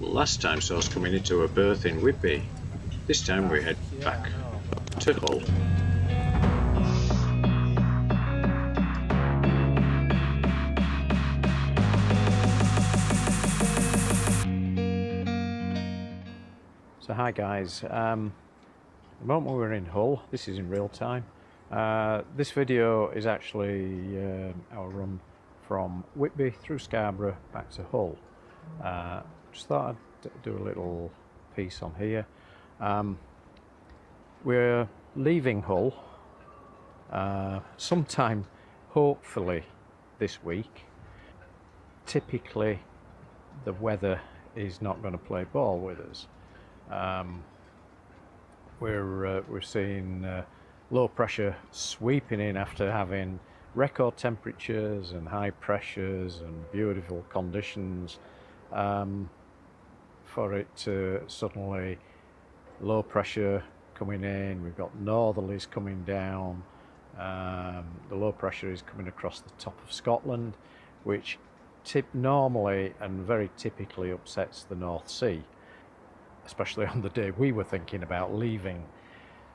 Last time saw us coming into a berth in Whitby. This time we head back to Hull. So hi guys, the moment we're in Hull, this is in real time. This video is actually our run from Whitby through Scarborough back to Hull. Just thought I'd do a little piece on here. We're leaving Hull sometime hopefully this week. Typically the weather is not going to play ball with us. We're seeing low pressure sweeping in after having record temperatures and high pressures and beautiful conditions, for it to suddenly low pressure coming in. We've got northerlies coming down. The low pressure is coming across the top of Scotland, which normally and very typically upsets the North Sea, especially on the day we were thinking about leaving.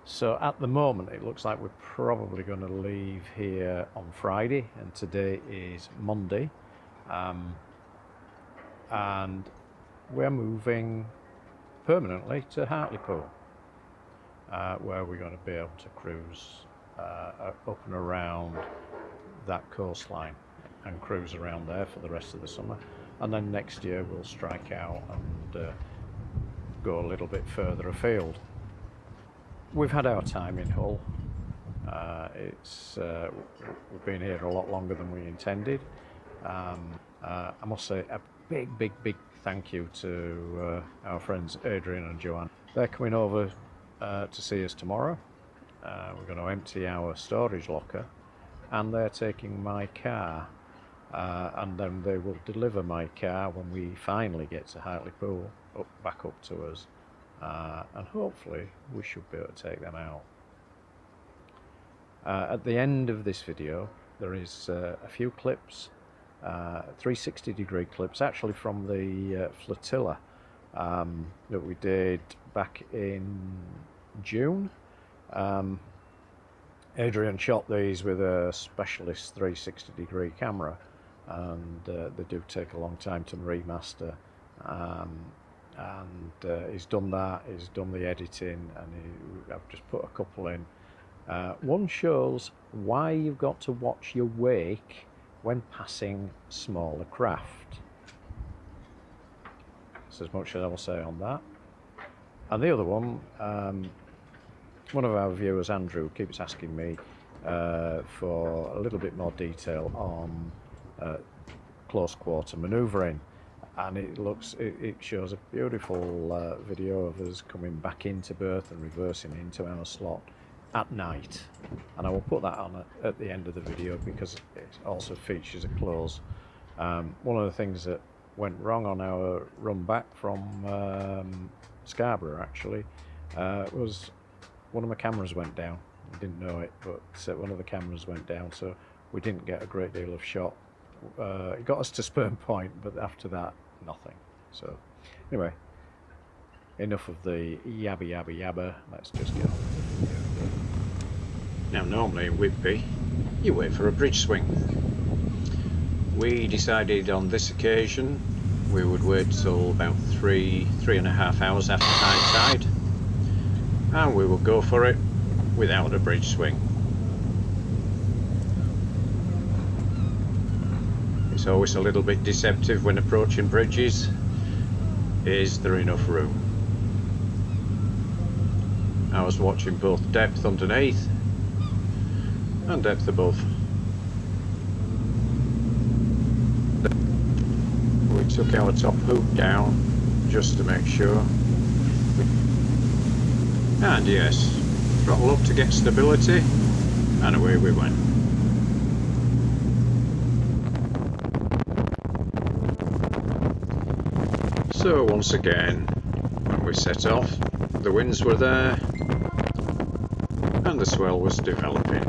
So at the moment it looks like we're probably going to leave here on Friday, and today is Monday, and we're moving permanently to Hartlepool, where we're going to be able to cruise up and around that coastline and cruise around there for the rest of the summer, and then next year we'll strike out and go a little bit further afield. We've had our time in Hull. We've been here a lot longer than we intended. I must say a big thank you to our friends Adrian and Joanne. They're coming over to see us tomorrow. We're going to empty our storage locker, and they're taking my car, and then they will deliver my car when we finally get to Hartlepool, back up to us, and hopefully we should be able to take them out. At the end of this video there is a few clips, 360-degree clips actually from the flotilla that we did back in June. Adrian shot these with a specialist 360-degree camera, and they do take a long time to remaster. He's done that, he's done the editing, and I've just put a couple in. One shows why you've got to watch your wake when passing smaller craft. That's as much as I will say on that. And the other one of our viewers, Andrew, keeps asking me for a little bit more detail on close quarter manoeuvring. And it shows a beautiful video of us coming back into berth and reversing into our slot at night, and I will put that on at the end of the video because it also features a close. One of the things that went wrong on our run back from Scarborough actually was one of my cameras went down. I didn't know it, but one of the cameras went down, so we didn't get a great deal of shot. It got us to Sperm Point, but after that, nothing. So, anyway, enough of the yabba. Let's just get on with the video. Now normally in Whitby you wait for a bridge swing. We decided on this occasion we would wait till about 3.5 hours after high tide, and we will go for it without a bridge swing. It's always a little bit deceptive when approaching bridges. Is there enough room? I was watching both depth underneath and depth above. We took our top hook down just to make sure. And yes, throttle up to get stability, and away we went. So once again, when we set off, the winds were there and the swell was developing.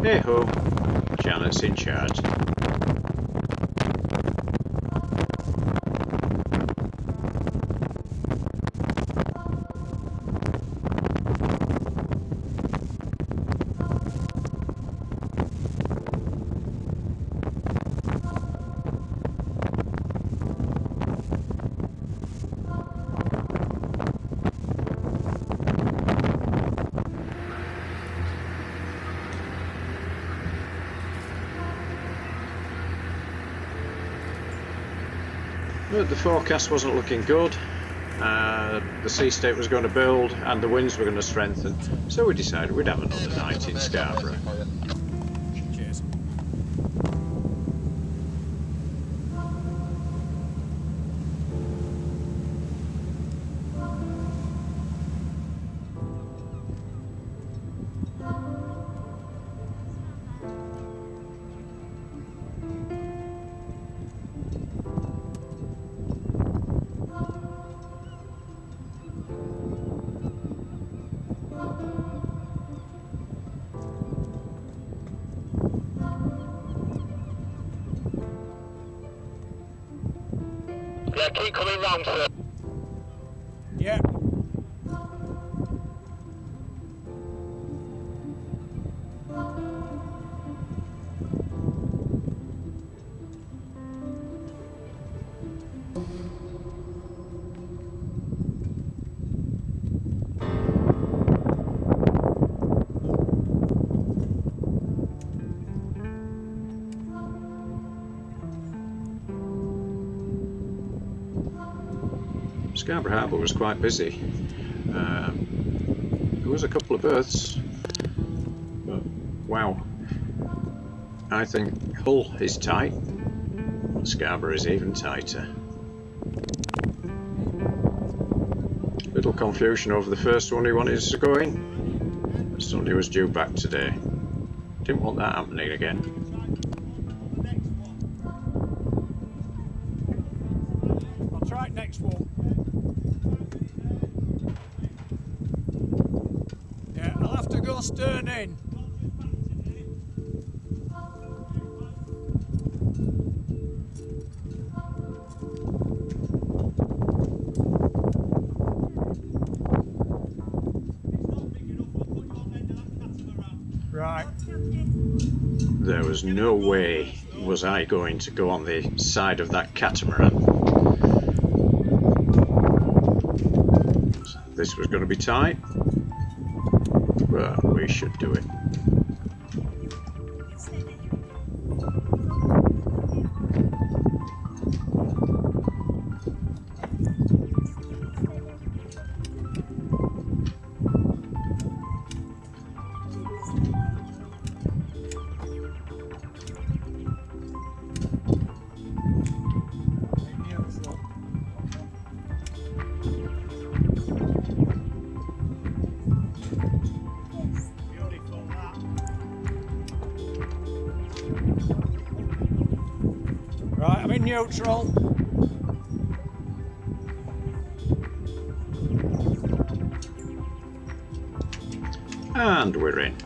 Hey ho, Janet's in charge. But the forecast wasn't looking good. The sea state was going to build and the winds were going to strengthen, so we decided we'd have another night in Scarborough. Cheers. Yeah, keep coming round, sir. Yeah. Scarborough Harbour was quite busy. There was a couple of berths, but wow, I think Hull is tight, Scarborough is even tighter. Little confusion over the first one who wanted us to go in. Somebody was due back today. Didn't want that happening again. I'll try it next one. Yeah, I'll have to go stern in. Right. There was no way was I going to go on the side of that catamaran. This was going to be tight, but we should do it. Right, I'm in neutral. And we're in.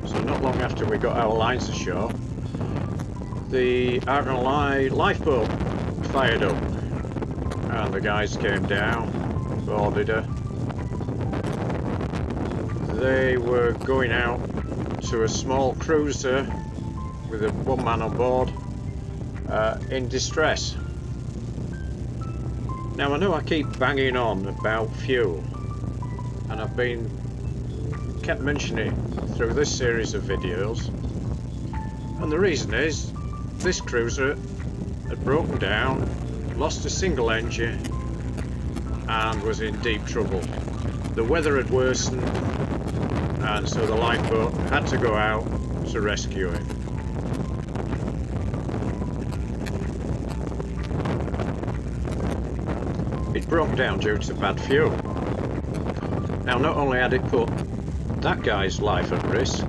So not long after we got our lines ashore, the RNLI lifeboat fired up and the guys came down, boarded her. They were going out to a small cruiser with one man on board in distress. Now I know I keep banging on about fuel, and I've kept mentioning it through this series of videos, and the reason is this cruiser had broken down, lost a single engine and was in deep trouble. The weather had worsened, and so the lifeboat had to go out to rescue it. It broke down due to bad fuel. Now not only had it put that guy's life at risk,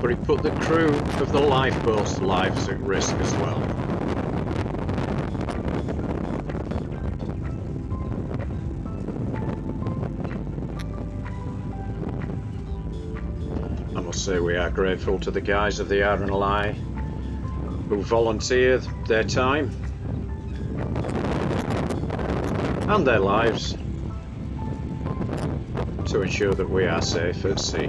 but it put the crew of the lifeboat's lives at risk as well. I must say we are grateful to the guys of the RNLI who volunteered their time and their lives to ensure that we are safe at sea.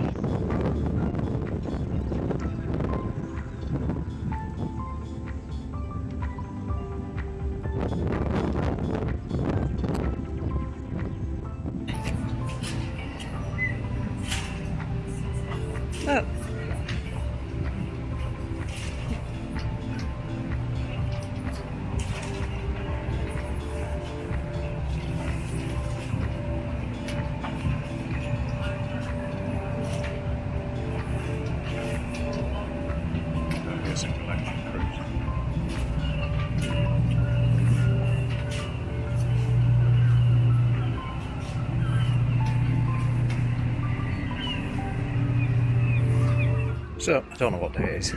So, I don't know what day it is.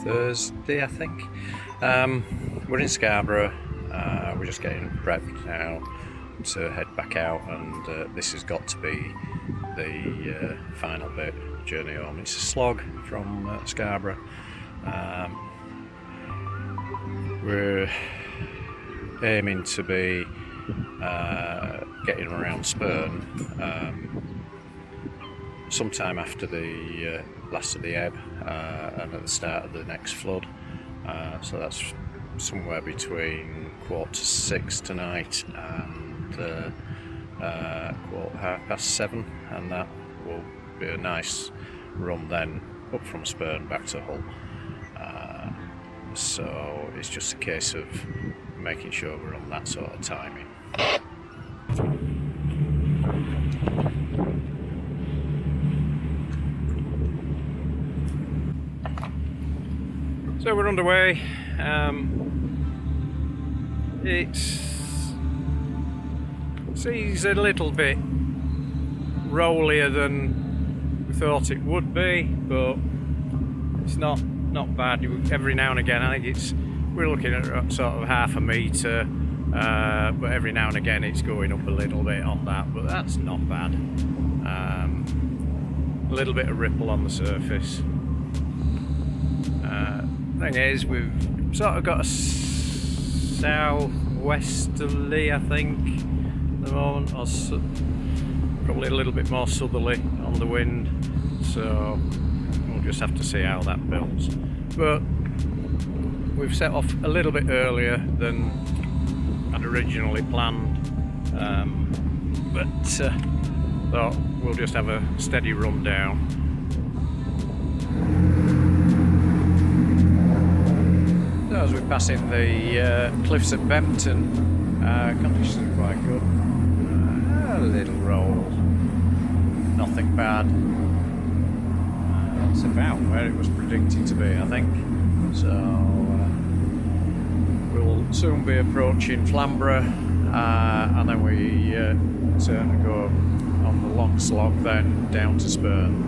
Thursday, I think. We're in Scarborough. We're just getting prepped now to head back out, and this has got to be the final bit of the journey home. It's a slog from Scarborough. We're aiming to be getting around Spurn sometime after the last of the ebb and at the start of the next flood. So that's somewhere between 6:15 tonight and 7:15, and that will be a nice run then up from Spurn back to Hull. So it's just a case of making sure we're on that sort of timing. So we're underway. It seems a little bit rollier than we thought it would be, but it's not bad. Every now and again, I think we're looking at sort of half a metre, but every now and again it's going up a little bit on that, but that's not bad. A little bit of ripple on the surface. Thing is, we've sort of got a southwesterly, I think, at the moment, or probably a little bit more southerly on the wind, so we'll just have to see how that builds. But we've set off a little bit earlier than I'd originally planned, but thought we'll just have a steady run down. So as we're passing the cliffs at Bempton, conditions are quite good. A little roll, nothing bad. That's about where it was predicted to be, I think. So we'll soon be approaching Flamborough, and then we turn and go on the long slog then down to Spurn.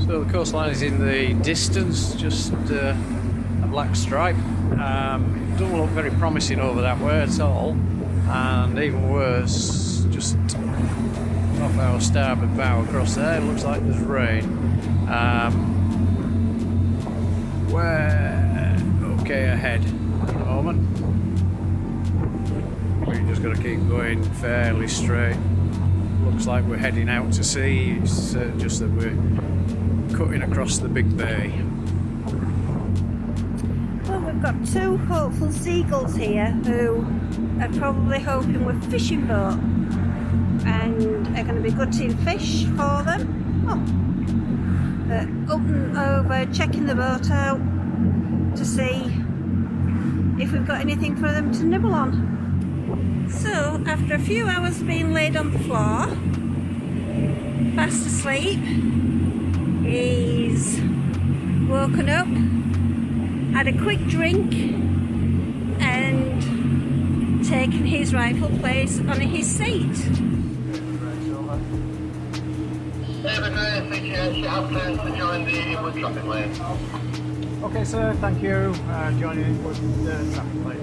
So the coastline is in the distance, just a black stripe. It doesn't look very promising over that way at all, and even worse, just off our starboard bow across there, it looks like there's rain. We're okay ahead at the moment. We've just got to keep going fairly straight. Looks like we're heading out to sea. It's just that we're cutting across the big bay. Well, we've got two hopeful seagulls here who are probably hoping we're fishing boat and are going to be gutting fish for them. Up and over, checking the boat out to see if we've got anything for them to nibble on. So, after a few hours being laid on the floor, fast asleep, he's woken up, had a quick drink, and taken his rightful place on his seat. Ava Grace, she has plans to join the inward traffic lane. Okay, sir, thank you. Joining inward traffic lane.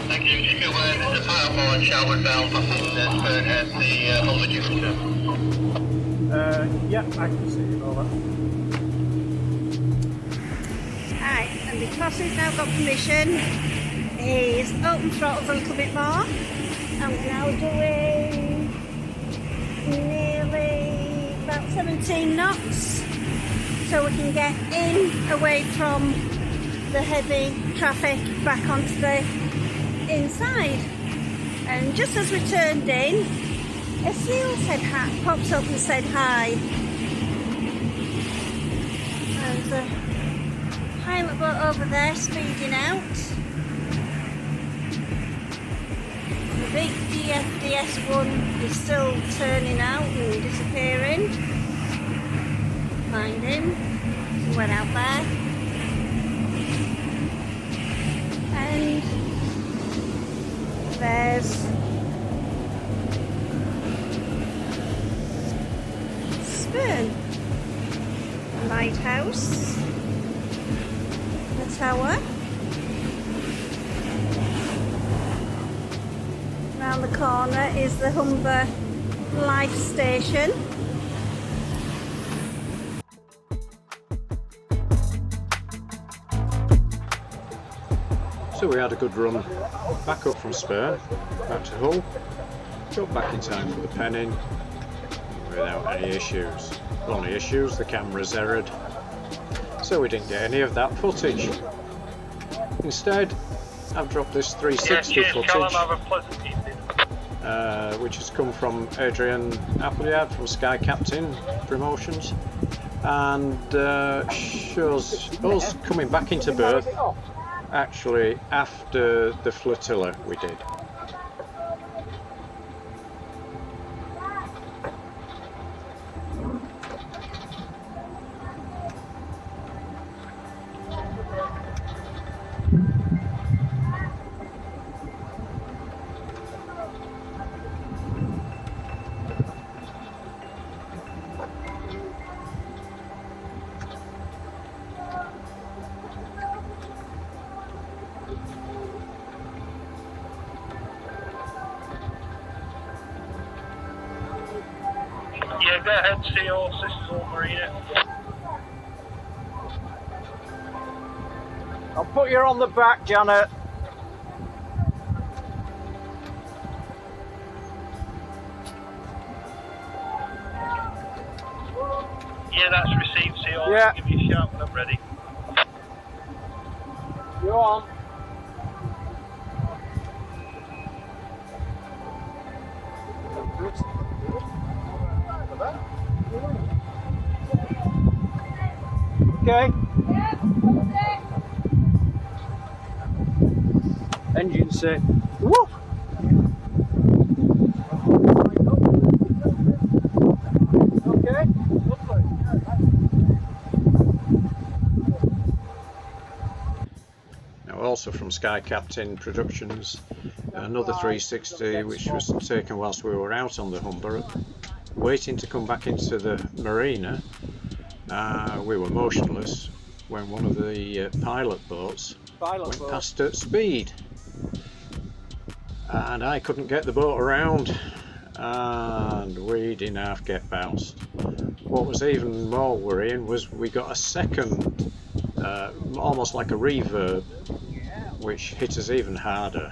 Thank you. Just be aware there's a firewall and shower bell passing Spurn at the Hull Marina. Yeah, I can see all that. Right, and because he's now got permission, he's open throttled a little bit more, and we're now doing nearly about 17 knots, so we can get in away from the heavy traffic back onto the inside. And just as we turned in, a seal's head hat pops up and said hi. There's a pilot boat over there speeding out. The big DFDS one is still turning out and disappearing. Find him. He went out there. And there's Blackburn. The lighthouse. The tower. Round the corner is the Humber Life station. So we had a good run back up from Spur, back to Hull, got back in time for the penning without any issues. The only issues, the camera's errored, so we didn't get any of that footage. Instead, I've dropped this 360 footage, Have a pleasant evening. which has come from Adrian Appleyard from Sky Captain Promotions, and shows us coming back into berth actually after the flotilla we did. Yeah, go ahead and see all sisters Hull Marina. I'll put you on the back, Janet. Yeah, that's received. See all. Yeah. Give me a shout when I'm ready. You're on. Okay. Engine set. Woo! Okay. Now, also from Sky Captain Productions, another 360 which was taken whilst we were out on the Humber, waiting to come back into the marina. We were motionless when one of the pilot boats went past at speed, and I couldn't get the boat around, and we didn't half get bounced. What was even more worrying was we got a second, almost like a reverb, which hit us even harder.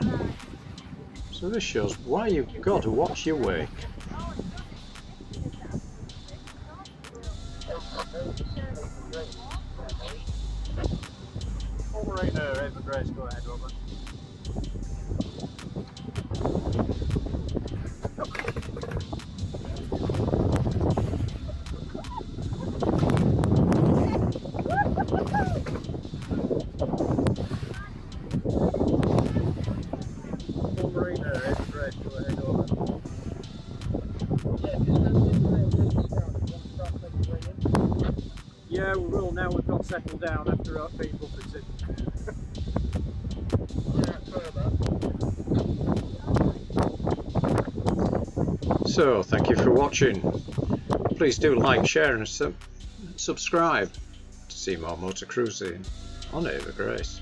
So this shows why you've got to watch your wake. Hull Marina, Ava Grace, go ahead, over. Hull Marina, Ava Grace, go ahead, over. Yeah, we will now we've got settled down after being buffeted. So, thank you for watching. Please do like, share and subscribe to see more motor cruising on Ava Grace.